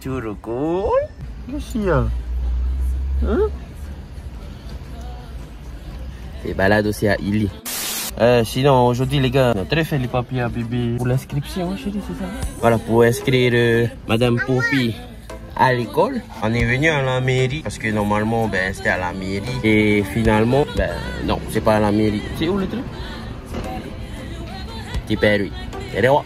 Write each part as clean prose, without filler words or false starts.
Churukul. Qu'est-ce hein? Et balade aussi à Ili. Sinon, aujourd'hui, les gars, on a très fait les papiers à bébé pour l'inscription, chérie, c'est ça? Voilà, pour inscrire Madame Poppy à l'école. On est venu à la mairie parce que normalement, ben, c'était à la mairie. Et finalement, ben, non, c'est pas à la mairie. C'est où le truc? C'est Paris. Et là,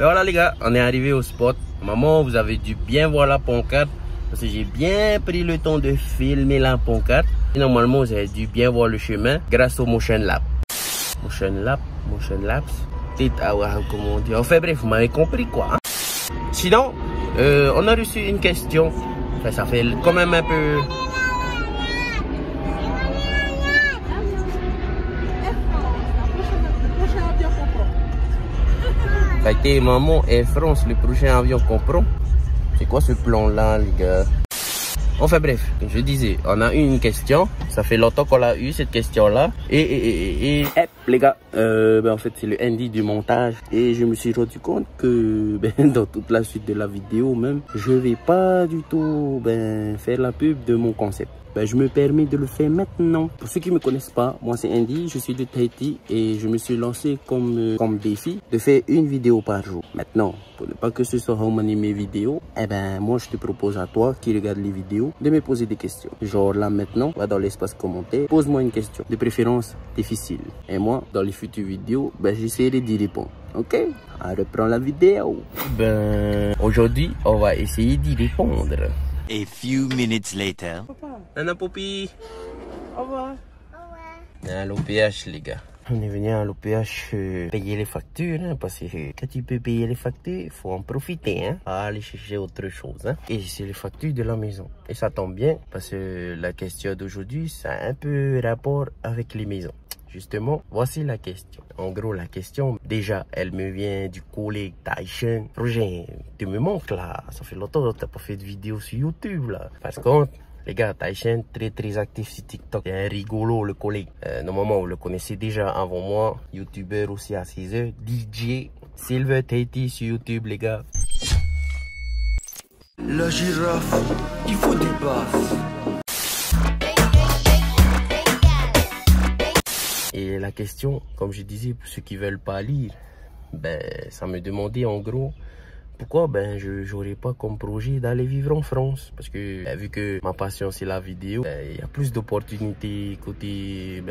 voilà les gars, on est arrivé au spot. Maman, vous avez dû bien voir la pancarte parce que j'ai bien pris le temps de filmer la pancarte. Et normalement, vous avez dû bien voir le chemin grâce au Motion Lab. Motion Labs. Comment dire. Enfin bref, vous m'avez compris quoi. Hein? Sinon, on a reçu une question. Enfin, ça fait quand même un peu... Fait maman et France, le prochain avion qu'on prend. C'est quoi ce plan là les gars? Enfin bref, je disais, on a eu une question. Ça fait longtemps qu'on a eu cette question là. Et les gars, en fait c'est le Andy du montage. Et je me suis rendu compte que dans toute la suite de la vidéo même, je vais pas du tout faire la pub de mon concept. Je me permets de le faire maintenant. Pour ceux qui ne me connaissent pas, moi c'est Andy, je suis de Tahiti et je me suis lancé comme défi de faire une vidéo par jour. Maintenant, pour ne pas que ce soit mes vidéos, moi je te propose à toi qui regarde les vidéos de me poser des questions. Genre là maintenant, va dans l'espace commentaire, pose-moi une question, de préférence difficile. Et moi, dans les futures vidéos, j'essaierai d'y répondre. Ok, on reprend la vidéo. Aujourd'hui, on va essayer d'y répondre. A few minutes later. Nana Poppy. Au revoir. À l'OPH les gars. On est venu à l'OPH payer les factures hein, parce que quand tu peux payer les factures, il faut en profiter hein, à aller chercher autre chose. Hein. Et c'est les factures de la maison. Et ça tombe bien parce que la question d'aujourd'hui, ça a un peu rapport avec les maisons. Justement, voici la question. En gros, la question, déjà, elle me vient du collègue Taishan. Projet, tu me manques là. Ça fait longtemps que tu n'as pas fait de vidéo sur YouTube là. Par contre, les gars, Taishan, très actif sur TikTok. C'est un rigolo, le collègue. Normalement, vous le connaissez déjà avant moi. YouTuber aussi à 6 heures. DJ Silver Tahiti sur YouTube, les gars. La girafe, il faut du baf. Et la question, comme je disais, pour ceux qui veulent pas lire, ça me demandait en gros pourquoi je n'aurais pas comme projet d'aller vivre en France. Parce que vu que ma passion c'est la vidéo, il y a plus d'opportunités côté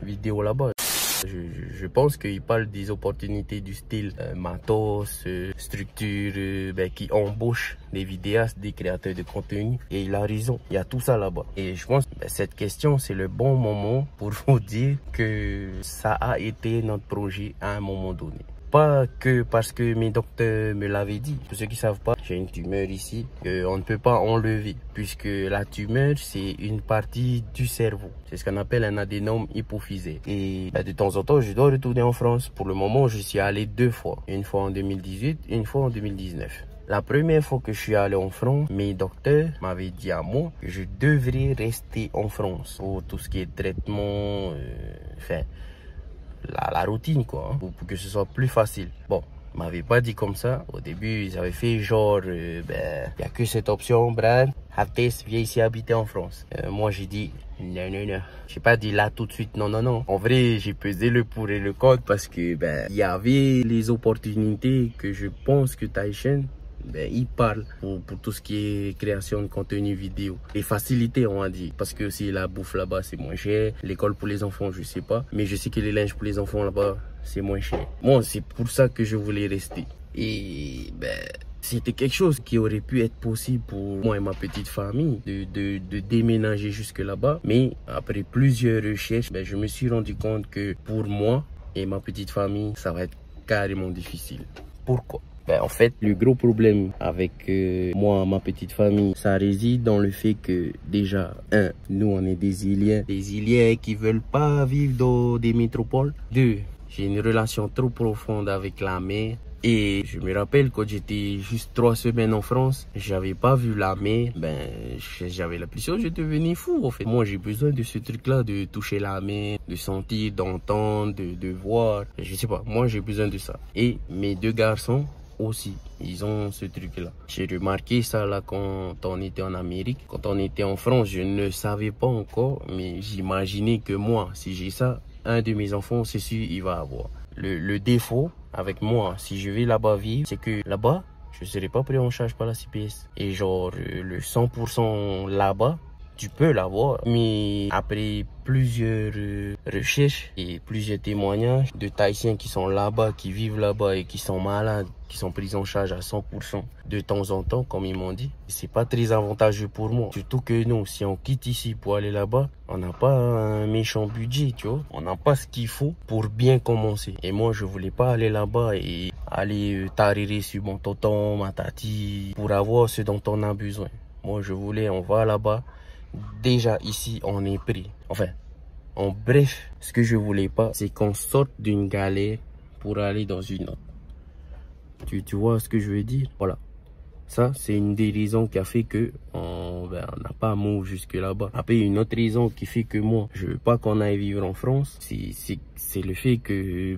vidéo là-bas. Je pense qu'il parle des opportunités du style matos, structure qui embauche des vidéastes, des créateurs de contenu. Et il a raison, il y a tout ça là-bas. Et je pense que cette question, c'est le bon moment pour vous dire que ça a été notre projet à un moment donné. Pas que parce que mes docteurs me l'avaient dit. Pour ceux qui ne savent pas, j'ai une tumeur ici qu'on ne peut pas enlever. Puisque la tumeur, c'est une partie du cerveau. C'est ce qu'on appelle un adénome hypophysaire. Et de temps en temps, je dois retourner en France. Pour le moment, je suis allé 2 fois. Une fois en 2018, une fois en 2019. La première fois que je suis allé en France, mes docteurs m'avaient dit à moi que je devrais rester en France. Pour tout ce qui est traitement, la routine quoi, hein, pour que ce soit plus facile. Bon, ils m'avaient pas dit comme ça. Au début, ils avaient fait genre, il y a que cette option, Brian, viens ici habiter en France. Moi, j'ai dit, non. J'ai pas dit là tout de suite, non. En vrai, j'ai pesé le pour et le contre parce que, il y avait les opportunités que je pense que Taishan, il parle pour tout ce qui est création de contenu vidéo. Les facilités, on va dire. Parce que aussi la bouffe là-bas, c'est moins cher. L'école pour les enfants, je sais pas. Mais je sais que les linges pour les enfants là-bas, c'est moins cher. Moi, c'est pour ça que je voulais rester. Et c'était quelque chose qui aurait pu être possible pour moi et ma petite famille de déménager jusque là-bas. Mais après plusieurs recherches, je me suis rendu compte que pour moi, et ma petite famille, ça va être carrément difficile. Pourquoi? Ben, en fait, le gros problème avec moi, ma petite famille, ça réside dans le fait que déjà, nous on est des Iliens qui veulent pas vivre dans des métropoles. 2, j'ai une relation trop profonde avec la mer. Et je me rappelle quand j'étais juste 3 semaines en France, j'avais pas vu la mer, ben j'avais l'impression que je devenais fou en fait. Moi j'ai besoin de ce truc là, de toucher la mer, de sentir, d'entendre, de voir, je sais pas, moi j'ai besoin de ça. Et mes 2 garçons aussi, ils ont ce truc là. J'ai remarqué ça là quand on était en Amérique. Quand on était en France, je ne savais pas encore, mais j'imaginais que moi, si j'ai ça, un de mes enfants, c'est sûr, il va avoir. Le défaut avec moi, si je vais là-bas vivre, c'est que là-bas, je ne serai pas pris en charge par la CPS. Et genre, le 100% là-bas, tu peux l'avoir, mais après plusieurs recherches et plusieurs témoignages de Tahitiens qui sont là-bas, qui vivent là-bas et qui sont malades, qui sont pris en charge à 100% de temps en temps, comme ils m'ont dit, c'est pas très avantageux pour moi. Surtout que nous, si on quitte ici pour aller là-bas, on n'a pas un méchant budget, tu vois. On n'a pas ce qu'il faut pour bien commencer. Et moi, je voulais pas aller là-bas et aller tarirer sur mon tonton, ma tati, pour avoir ce dont on a besoin. Moi, je voulais, on va là-bas. Déjà ici on est pris. Enfin, en bref, ce que je voulais pas, c'est qu'on sorte d'une galère pour aller dans une autre. Tu vois ce que je veux dire? Voilà. Ça, c'est une des raisons qui a fait que on n'a pas move jusque là-bas. Après, une autre raison qui fait que moi, je veux pas qu'on aille vivre en France, c'est le fait que,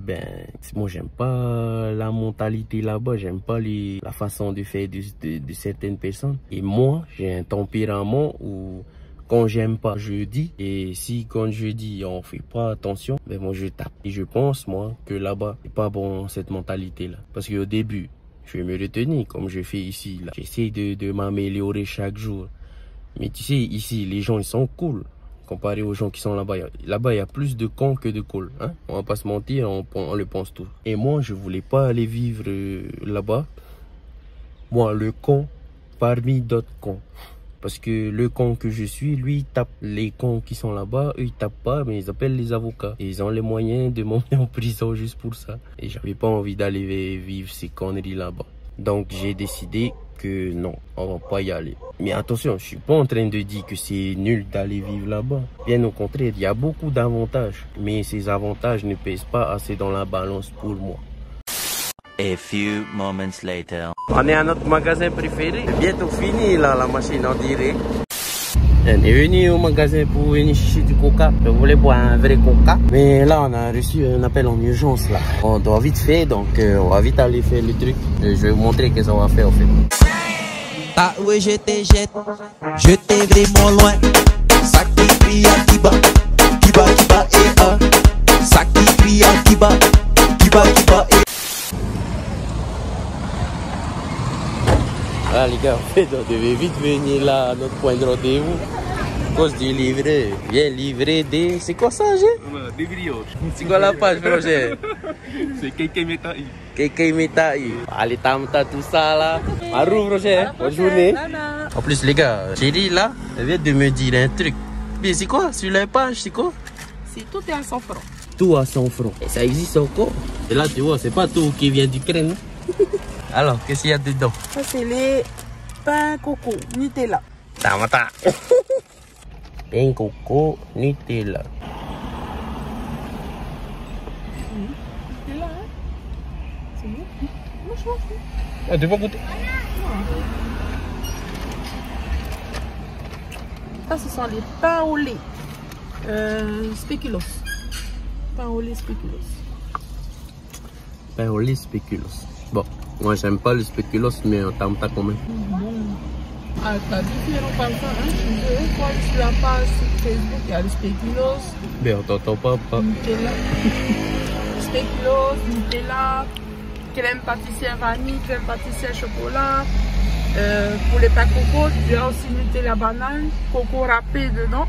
moi, j'aime pas la mentalité là-bas, j'aime pas la façon de faire de certaines personnes. Et moi, j'ai un tempérament où, quand j'aime pas, je dis. Et si quand je dis, on fait pas attention, moi, je tape. Et je pense, moi, que là-bas, c'est pas bon, cette mentalité-là. Parce qu'au début, je vais me retenir comme je fais ici. J'essaie de m'améliorer chaque jour. Mais tu sais, ici, les gens, ils sont cool. Comparé aux gens qui sont là-bas. Là-bas, il y a plus de cons que de cool. Hein? On va pas se mentir, on le pense tous. Et moi, je voulais pas aller vivre là-bas. Moi, le con parmi d'autres cons. Parce que le con que je suis, lui, il tape. Les cons qui sont là-bas, eux, ils tapent pas, mais ils appellent les avocats. Et ils ont les moyens de m'emmener en prison juste pour ça. Et j'avais pas envie d'aller vivre ces conneries là-bas. Donc, j'ai décidé que non, on va pas y aller. Mais attention, je suis pas en train de dire que c'est nul d'aller vivre là-bas. Bien au contraire, il y a beaucoup d'avantages. Mais ces avantages ne pèsent pas assez dans la balance pour moi. A few moments later. On est à notre magasin préféré. C'est bientôt fini là, la machine en direct. On est venu au magasin pour venir chercher du coca. Je voulais boire un vrai coca. Mais là, on a reçu un appel en urgence là. On doit vite faire, donc on va vite aller faire le truc. Je vais vous montrer qu'est-ce qu'on va faire en fait. Ah oui, je te jette vraiment loin. Ça qui crie à Kiba, Kiba, Kiba et un. Ça qui crie à Kiba, Kiba, Kiba et Ah les gars, en fait, on devait vite venir là à notre point de rendez-vous. À cause du livret. Viens livrer des... C'est quoi ça, G? Des brioches. C'est quoi la page, Roger? C'est KK Metai. KK Metai. Allez, tamta, tout ça là. Marou, Roger. Bonne journée. En plus, les gars, chérie là, elle vient de me dire un truc. Mais c'est quoi? Sur la page, c'est quoi? Tout est à 100 francs. Tout à 100 francs. Et ça existe encore. Et là, tu vois, c'est pas tout qui vient d'Ukraine. Alors, qu'est-ce qu'il y a dedans? Ça, c'est les pains coco Nutella. Tamata. Pain coco Nutella. Nutella, hein? C'est bon? Moi, je m'en fous. Ah, tu vas goûter? Ça, ce sont les pains au lait. Spéculoos. Pain au lait spéculoos. Pain au lait spéculoos. Bon, moi j'aime pas le spéculoos, mais on t'aime pas quand même. Ah, t'as différents pains, hein? Une fois sur la page Facebook, il y a le spéculoos. Mais on t'entend pas. Nutella. Spéculoos, Nutella. Crème pâtissière vanille, crème pâtissière chocolat. Pour les pains coco, tu as aussi Nutella banane, coco râpé dedans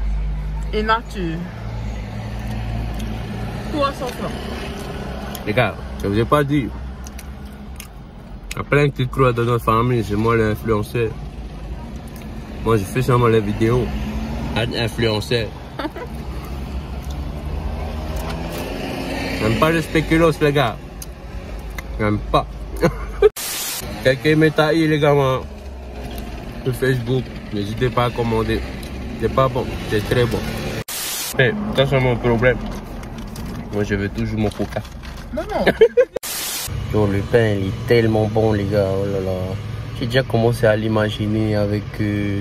et nature. Tout à 100 francs. Les gars, je vous ai pas dit. Il y a plein de petites croix dans notre famille, c'est moi l'influenceur. Moi je fais seulement les vidéos. Un influenceur. J'aime pas le spéculoos, les gars. J'aime pas. Quelqu'un m'est taillé, les gars, sur Facebook. N'hésitez pas à commander. C'est pas bon, c'est très bon. Hey, ça c'est mon problème. Moi je veux toujours mon coca. Non, non. Yo, le pain il est tellement bon, les gars. Oh là là. J'ai déjà commencé à l'imaginer avec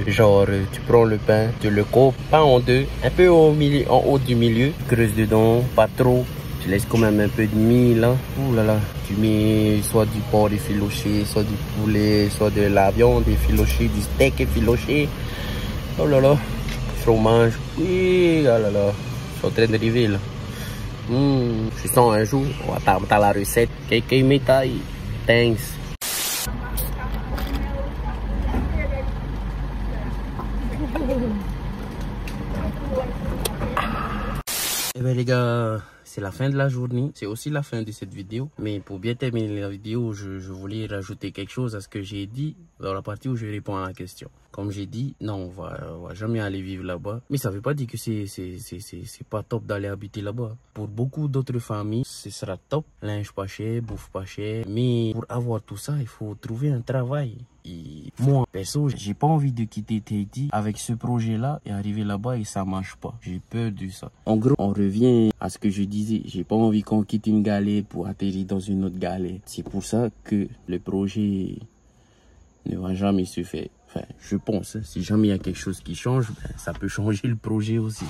genre tu prends le pain, tu le coupes pas en deux, un peu au milieu, en haut du milieu, creuse dedans, pas trop. Tu laisses quand même un peu de mie là. Ouh là là. Tu mets soit du porc effiloché, soit du poulet, soit de la viande effilochée, du steak effiloché. Oh là là. Fromage. Oui, oh là là. Je suis en train d'arriver là. Je sens un jour, on va t'as la recette. Quelqu'un me taille. Thanks. Eh ben les gars, c'est la fin de la journée, c'est aussi la fin de cette vidéo. Mais pour bien terminer la vidéo, je voulais rajouter quelque chose à ce que j'ai dit dans la partie où je réponds à la question. Comme j'ai dit, non, on va jamais aller vivre là-bas. Mais ça veut pas dire que c'est pas top d'aller habiter là-bas. Pour beaucoup d'autres familles, ce sera top. Linge pas cher, bouffe pas cher. Mais pour avoir tout ça, il faut trouver un travail. Et moi, perso, j'ai pas envie de quitter Tahiti avec ce projet-là et arriver là-bas et ça marche pas. J'ai peur de ça. En gros, on revient à ce que je disais. J'ai pas envie qu'on quitte une galère pour atterrir dans une autre galère. C'est pour ça que le projet ne va jamais se faire. Enfin, je pense, si jamais il y a quelque chose qui change, ben, ça peut changer le projet aussi.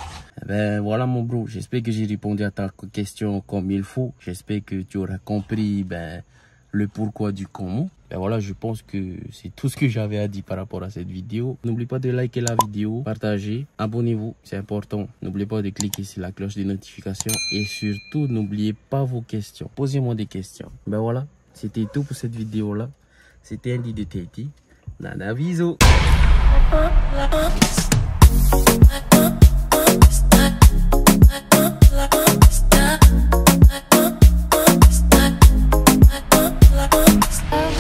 Ben voilà mon bro, j'espère que j'ai répondu à ta question comme il faut. J'espère que tu auras compris le pourquoi du comment. Ben voilà, je pense que c'est tout ce que j'avais à dire par rapport à cette vidéo. N'oubliez pas de liker la vidéo, partager, abonnez-vous, c'est important. N'oubliez pas de cliquer sur la cloche de notification et surtout, n'oubliez pas vos questions. Posez-moi des questions. Ben voilà, c'était tout pour cette vidéo-là. C'était Andy de Tahiti. Nana, bisous.